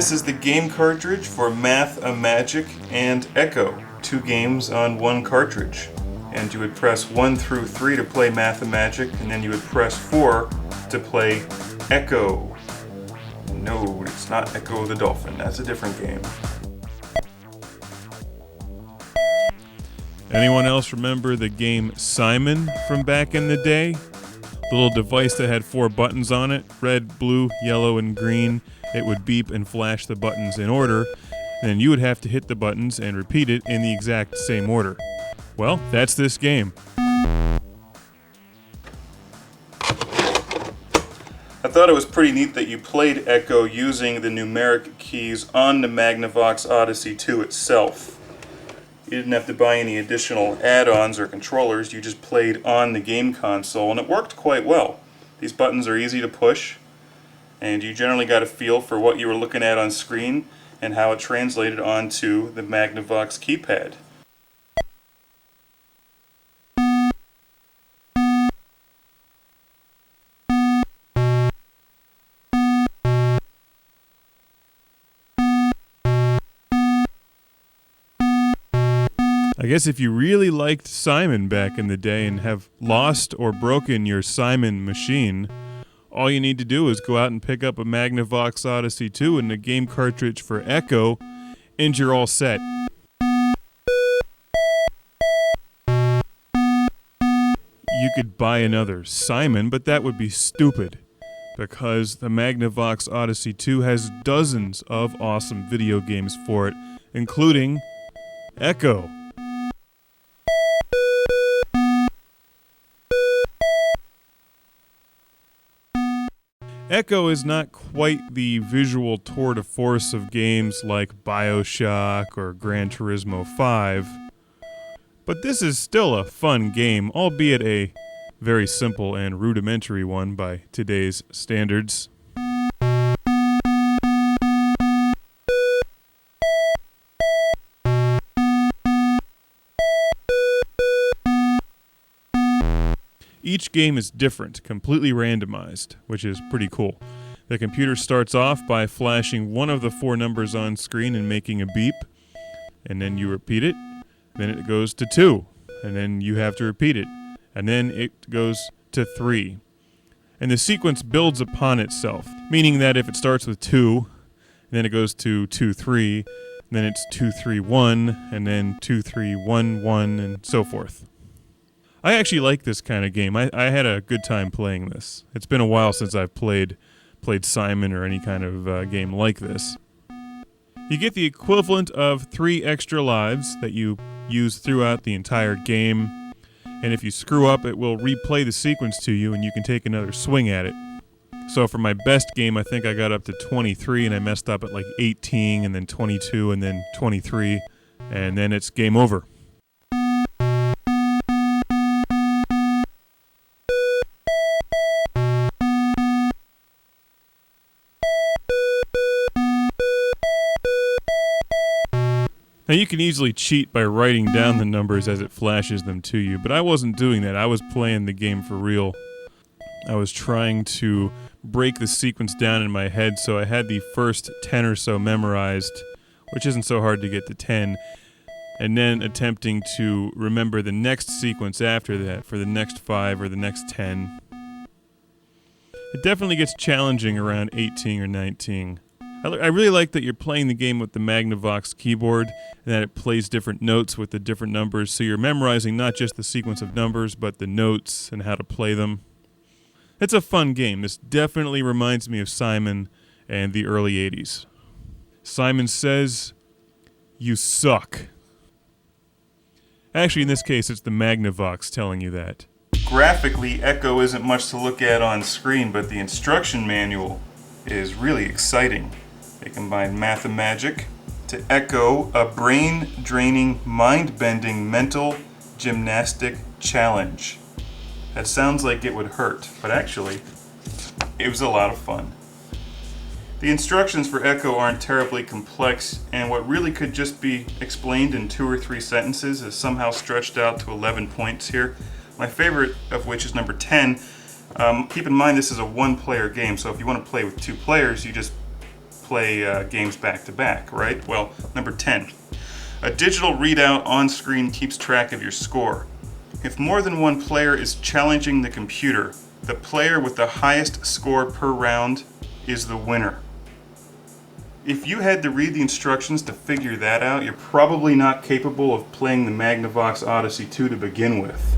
this is the game cartridge for Math-A-Magic and ECCO, 2 games on one cartridge. And you would press 1 through 3 to play Math-A-Magic, and then you would press 4 to play ECCO. No, it's not ECCO the DOLPHIN, that's a different game. Anyone else remember the game Simon from back in the day? The little device that had 4 buttons on it, red, blue, yellow, and green. It would beep and flash the buttons in order, and then you would have to hit the buttons and repeat it in the exact same order. Well, that's this game. I thought it was pretty neat that you played ECCO using the numeric keys on the Magnavox Odyssey 2 itself. You didn't have to buy any additional add-ons or controllers, you just played on the game console, and it worked quite well. These buttons are easy to push, and you generally got a feel for what you were looking at on screen and how it translated onto the Magnavox keypad. I guess if you really liked Simon back in the day and have lost or broken your Simon machine, all you need to do is go out and pick up a Magnavox Odyssey 2 and a game cartridge for ECCO, and you're all set. You could buy another Simon, but that would be stupid, because the Magnavox Odyssey 2 has dozens of awesome video games for it, including ECCO. ECCO is not quite the visual tour de force of games like BioShock or Gran Turismo 5, but this is still a fun game, albeit a very simple and rudimentary one by today's standards. Each game is different, completely randomized, which is pretty cool. The computer starts off by flashing one of the 4 numbers on screen and making a beep, and then you repeat it, then it goes to 2, and then you have to repeat it, and then it goes to 3. And the sequence builds upon itself, meaning that if it starts with 2, then it goes to 2, 3, then it's 2, 3, 1, and then 2, 3, 1, 1, and so forth. I actually like this kind of game. I had a good time playing this. It's been a while since I've played Simon or any kind of game like this. You get the equivalent of 3 extra lives that you use throughout the entire game, and if you screw up, it will replay the sequence to you and you can take another swing at it. So for my best game, I think I got up to 23 and I messed up at like 18 and then 22 and then 23, and then it's game over. Now you can easily cheat by writing down the numbers as it flashes them to you, but I wasn't doing that. I was playing the game for real. I was trying to break the sequence down in my head, so I had the first 10 or so memorized, which isn't so hard to get to 10, and then attempting to remember the next sequence after that for the next 5 or the next 10. It definitely gets challenging around 18 or 19. I really like that you're playing the game with the Magnavox keyboard and that it plays different notes with the different numbers, so you're memorizing not just the sequence of numbers, but the notes and how to play them. It's a fun game. This definitely reminds me of Simon and the early 80s. Simon says, "You suck." Actually, in this case, it's the Magnavox telling you that. Graphically, ECCO isn't much to look at on screen, but the instruction manual is really exciting. They combine Math-A-Magic to ECCO, a brain-draining, mind-bending mental gymnastic challenge. That sounds like it would hurt, but actually, it was a lot of fun. The instructions for ECCO aren't terribly complex, and what really could just be explained in 2 or 3 sentences is somehow stretched out to 11 points here. My favorite of which is number 10. Keep in mind this is a 1-player game, so if you want to play with 2 players, you just play games back to back, right? Well, number 10. A digital readout on screen keeps track of your score. If more than one player is challenging the computer, the player with the highest score per round is the winner. If you had to read the instructions to figure that out, you're probably not capable of playing the Magnavox Odyssey 2 to begin with.